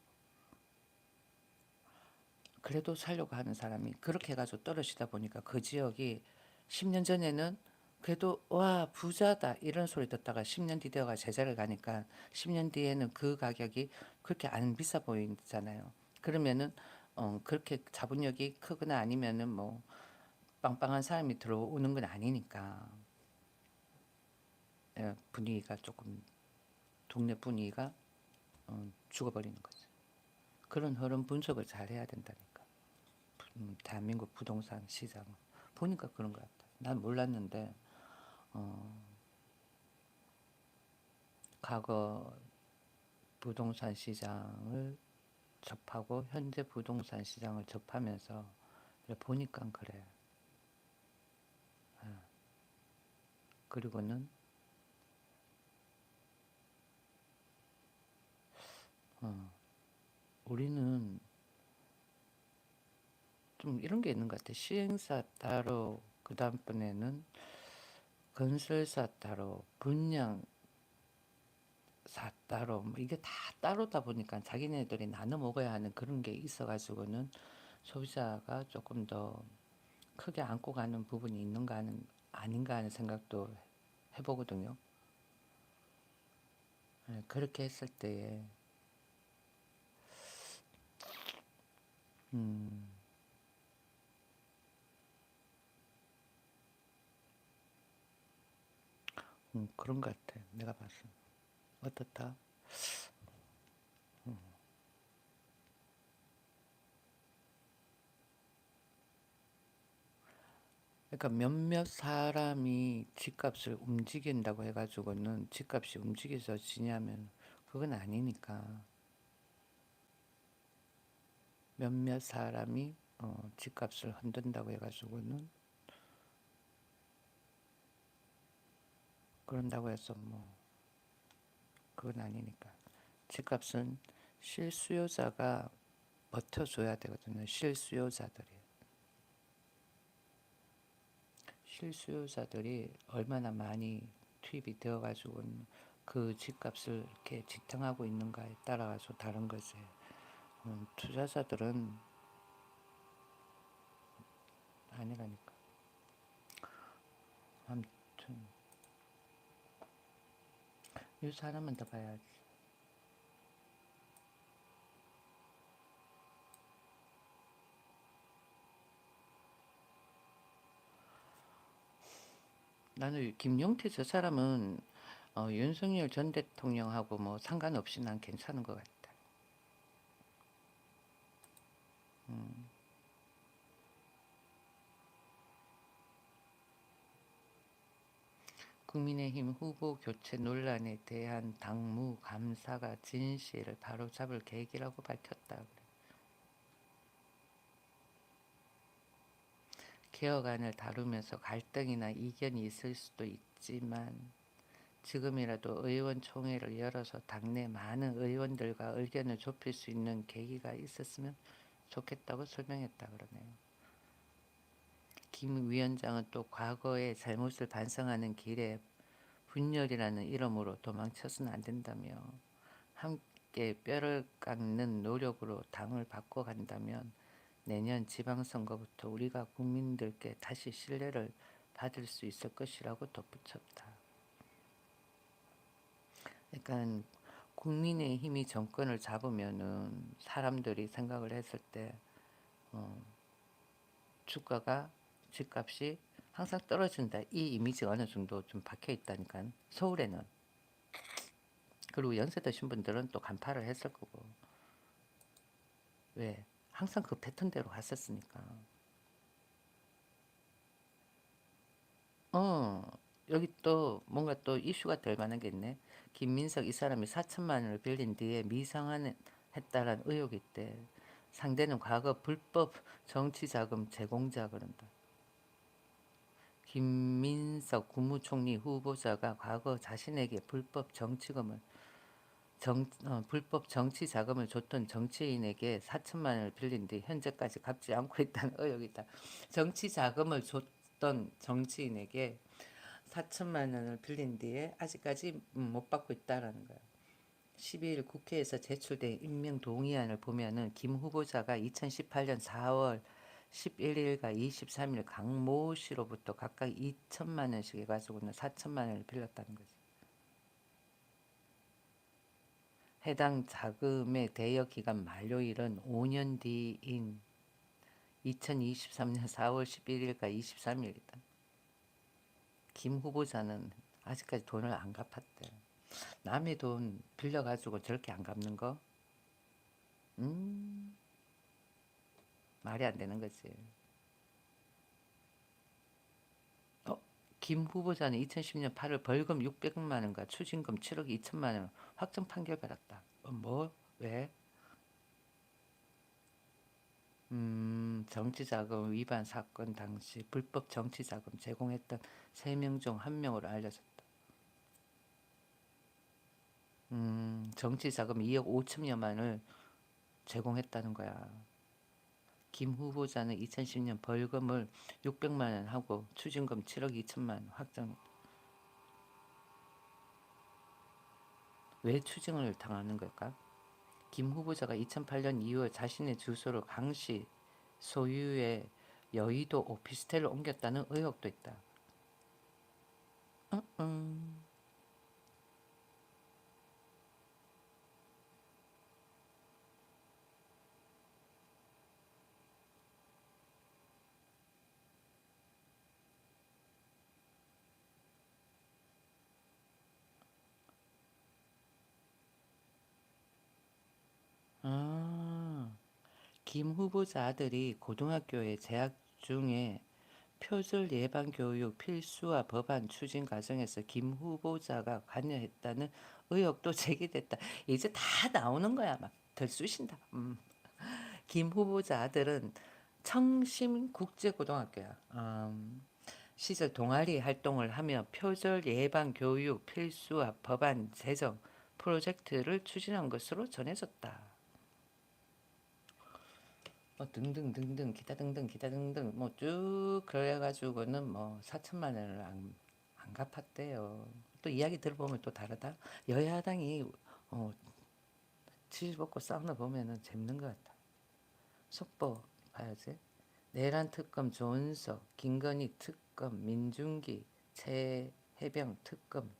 그래도 살려고 하는 사람이 그렇게 해가지고 떨어지다 보니까 그 지역이 10년 전에는 그래도 와 부자다 이런 소리 듣다가 10년 뒤 되어가 제자리를 가니까 10년 뒤에는 그 가격이 그렇게 안 비싸 보이잖아요. 그러면은 그렇게 자본력이 크거나 아니면은 뭐 빵빵한 사람이 들어오는 건 아니니까 분위기가 조금 동네 분위기가 죽어버리는 거지. 그런 흐름 분석을 잘 해야 된다니까. 대한민국 부동산 시장 보니까 그런 것 같아. 난 몰랐는데 과거 부동산 시장을 접하고 현재 부동산 시장을 접하면서 보니까 그래. 그리고는 우리는 좀 이런 게 있는 것 같아. 시행사 따로 그 다음번에는 건설사 따로 분양사 따로 뭐 이게 다 따로다 보니까 자기네들이 나눠 먹어야 하는 그런 게 있어가지고는 소비자가 조금 더 크게 안고 가는 부분이 있는가 하는 아닌가 하는 생각도 해보거든요. 그렇게 했을 때에 음, 그런 것 같아. 내가 봤을 때. 어떻다? 그러니까 몇몇 사람이 집값을 움직인다고 해가지고는 집값이 움직여지냐면 그건 아니니까 몇몇 사람이 집값을 흔든다고 해가지고는 그런다고 해서 뭐 그건 아니니까 집값은 실수요자가 버텨줘야 되거든요. 실수요자들이 얼마나 많이 투입이 되어가지고는 그 집값을 이렇게 지탱하고 있는가에 따라 가지고 다른 거지. 투자자들은 아니라니까. 아무튼 뉴스 하나만 더 봐야지. 나는 김용태 저 사람은 윤석열 전 대통령하고 뭐 상관없이 난 괜찮은 것 같아. 국민의힘 후보 교체 논란에 대한 당무 감사가 진실을 바로잡을 계기라고 밝혔다. 개혁안을 다루면서 갈등이나 이견이 있을 수도 있지만 지금이라도 의원총회를 열어서 당내 많은 의원들과 의견을 좁힐 수 있는 계기가 있었으면 좋겠다고 설명했다 그러네요. 김 위원장은 또 과거의 잘못을 반성하는 길에 분열이라는 이름으로 도망쳐서는 안 된다며 함께 뼈를 깎는 노력으로 당을 바꿔간다면 내년 지방선거부터 우리가 국민들께 다시 신뢰를 받을 수 있을 것이라고 덧붙였다. 그러니까 국민의힘이 정권을 잡으면은 사람들이 생각을 했을 때 주가가 집값이 항상 떨어진다 이 이미지가 어느 정도 좀 박혀 있다니까 서울에는. 그리고 연세 드신 분들은 또 간파를 했을 거고 왜 항상 그 패턴대로 갔었으니까. 어, 여기 또 뭔가 또 이슈가 될 만한 게 있네. 김민석 이 사람이 4천만 원을 빌린 뒤에 미상환 했다란 의혹이 있대. 상대는 과거 불법 정치자금 제공자 그런다. 김민석 국무총리 후보자가 과거 자신에게 불법 정치 자금을 줬던 정치인에게 4천만 원을 빌린 뒤 현재까지 갚지 않고 있다는 의혹이다. 정치 자금을 줬던 정치인에게 4천만 원을 빌린 뒤에 아직까지 못 받고 있다라는 거야. 12일 국회에서 제출된 임명 동의안을 보면은 김 후보자가 2018년 4월 11일과 23일 강모 씨로부터 각각 2천만 원씩 해가지고는 4천만 원을 빌렸다는 거지. 해당 자금의 대여 기간 만료일은 5년 뒤인 2023년 4월 11일과 23일이다. 김 후보자는 아직까지 돈을 안 갚았대. 남의 돈 빌려가지고 저렇게 안 갚는 거? 음, 말이 안 되는 거지. 어, 김 후보자는 2010년 8월 벌금 600만 원과 추징금 7억 2천만 원 확정 판결 받았다. 뭐? 왜? 정치자금 위반 사건 당시 불법 정치자금 제공했던 3명 중 1명으로 알려졌다. 정치자금 2억 5천여만을 제공했다는 거야. 김 후보자는 2010년 벌금을 600만 원 하고 추징금 7억 2천만 원 확정. 왜 추징을 당하는 걸까? 김 후보자가 2008년 2월 자신의 주소를 강시 소유의 여의도 오피스텔로 옮겼다는 의혹도 있다. 아, 김 후보자 아들이 고등학교에 재학 중에 표절 예방 교육 필수화 법안 추진 과정에서 김 후보자가 관여했다는 의혹도 제기됐다. 이제 다 나오는 거야. 막 들쑤신다. 김 후보자 아들은 청심국제고등학교야. 시절 동아리 활동을 하며 표절 예방 교육 필수화 법안 제정 프로젝트를 추진한 것으로 전해졌다. 뭐 등등등등 기타 등등 기타 등등 뭐 쭉 그래가지고는 뭐 4천만 원을 안 갚았대요. 또 이야기 들어보면 또 다르다. 여야당이 어, 치즈먹고 싸우는 거 보면은 재밌는 것 같다. 속보 봐야지. 내란 특검 조은석, 김건희 특검 민중기, 최혜병 특검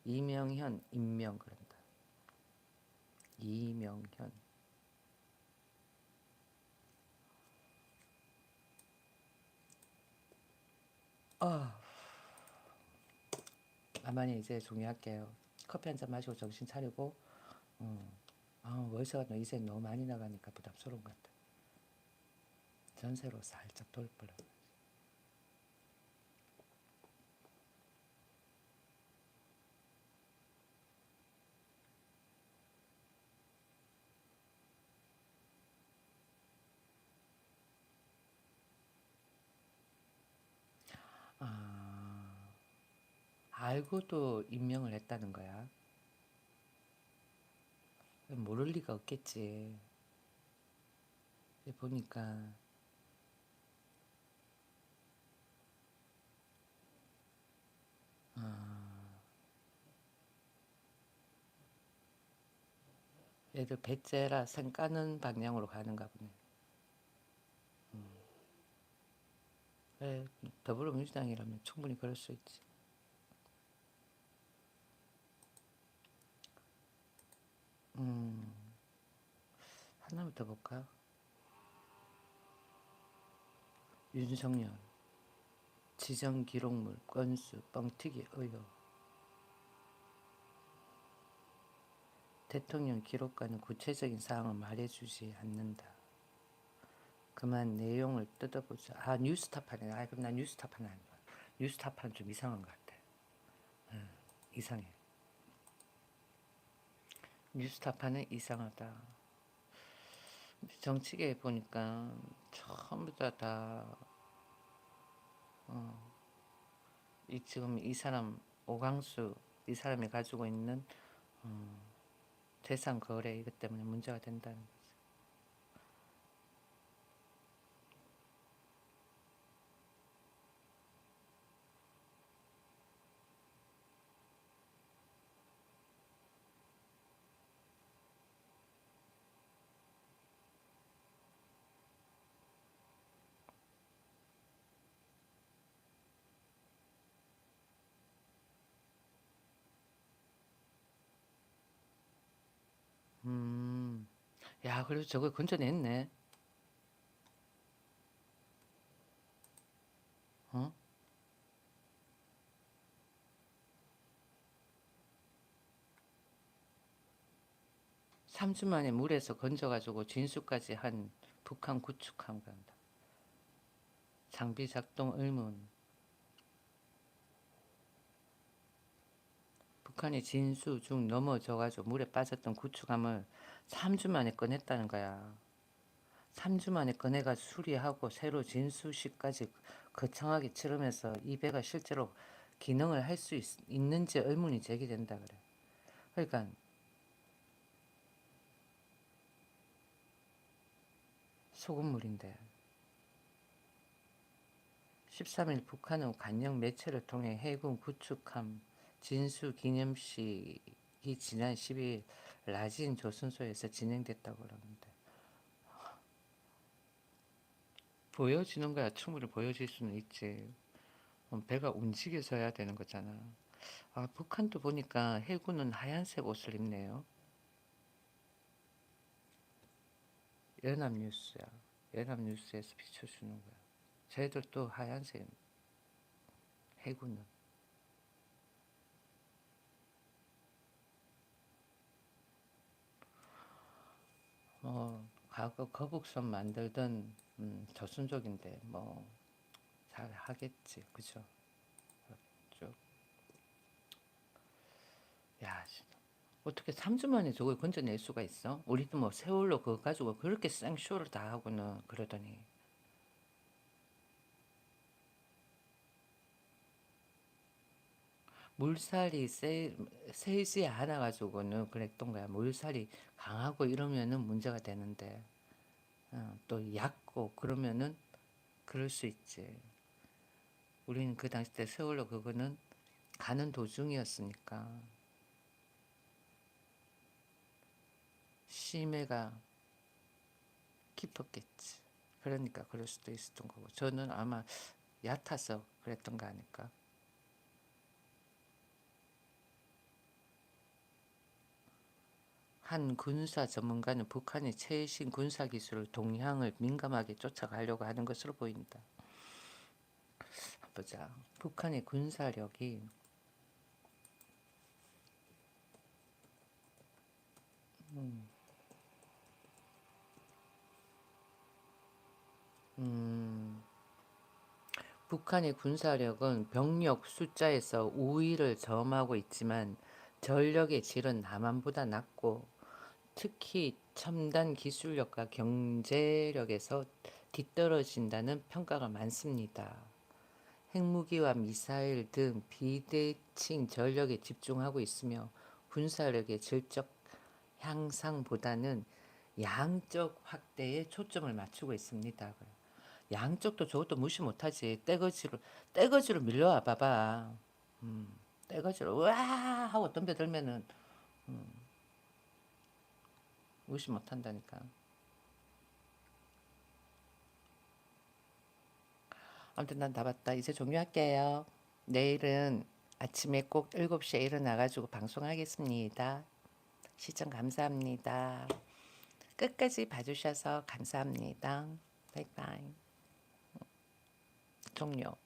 이명현 임명 그런다. 이명현. 아, 나만이 이제 종이할게요. 커피 한 잔 마시고 정신 차리고. 월세가 이제 너무 많이 나가니까 부담스러운 것 같아. 전세로 살짝 돌보려. 아, 알고도 임명을 했다는 거야. 모를 리가 없겠지. 보니까 애들 배째라 생 까는 방향으로 가는가 보네. 왜 더불어민주당이라면 충분히 그럴 수 있지. 하나만 더 볼까? 윤석열 지정 기록물 건수 뻥튀기 의혹. 대통령 기록관은 구체적인 사항을 말해주지 않는다. 그만 내용을 뜯어보자. 아, 뉴스타파네. 아, 그럼 나 뉴스타파는 안 봐. 뉴스타파는 좀 이상한 것 같아. 이상해. 뉴스타파는 이상하다. 정치계 보니까 전부 다 이 지금 이 사람 오강수 이 사람이 가지고 있는 재산 거래 이것 때문에 문제가 된다는 거지. 야, 그래도 저걸 건져냈네. 어? 3주 만에 물에서 건져가지고 진수까지 한 북한 구축한 거다. 장비 작동 의문. 북한이 진수 중 넘어져가지고 물에 빠졌던 구축함을 3주 만에 꺼냈다는 거야. 3주 만에 꺼내가지고 수리하고 새로 진수식까지 거창하게 치르면서 이 배가 실제로 기능을 할 수 있는지 의문이 제기된다 그래. 그러니까 소금물인데 13일 북한은 관영 매체를 통해 해군 구축함 진수 기념식이 지난 12일 라진 조선소에서 진행됐다고 그러는데 보여지는 거야. 충분히 보여질 수는 있지. 배가 움직여서 해야 되는 거잖아. 아, 북한도 보니까 해군은 하얀색 옷을 입네요. 연합뉴스야. 연합뉴스에서 비춰주는 거야. 쟤들도 하얀색 해군은. 과거 거북선 만들던 조선족인데 뭐 잘 하겠지. 그죠? 쭉. 야, 어떻게 3주 만에 저걸 건져낼 수가 있어? 우리도 뭐 세월로 그거 가지고 그렇게 생쇼를 다 하고는 그러더니 물살이 세지 않아 가지고는 그랬던 거야. 물살이 강하고 이러면은 문제가 되는데 또 얕고 그러면은 그럴 수 있지. 우리는 그 당시 때 세월로 그거는 가는 도중이었으니까 심해가 깊었겠지. 그러니까 그럴 수도 있었던 거고. 저는 아마 얕아서 그랬던 거 아닐까. 한 군사 전문가는 북한의 최신 군사 기술 동향을 민감하게 쫓아가려고 하는 것으로 보인다. 보자. 북한의 군사력이 북한의 군사력은 병력 숫자에서 우위를 점하고 있지만 전력의 질은 남한보다 낮고 특히 첨단 기술력과 경제력에서 뒤떨어진다는 평가가 많습니다. 핵무기와 미사일 등 비대칭 전력에 집중하고 있으며 군사력의 질적 향상보다는 양적 확대에 초점을 맞추고 있습니다. 양쪽도 저것도 무시 못하지. 떼거지로 밀려와 봐봐. 떼거지로 와 하고 덤벼들면은 무시 못한다니까. 아무튼 난 다 봤다. 이제 종료할게요. 내일은 아침에 꼭 7시에 일어나가지고 방송하겠습니다. 시청 감사합니다. 끝까지 봐주셔서 감사합니다. 바이바이. 종료.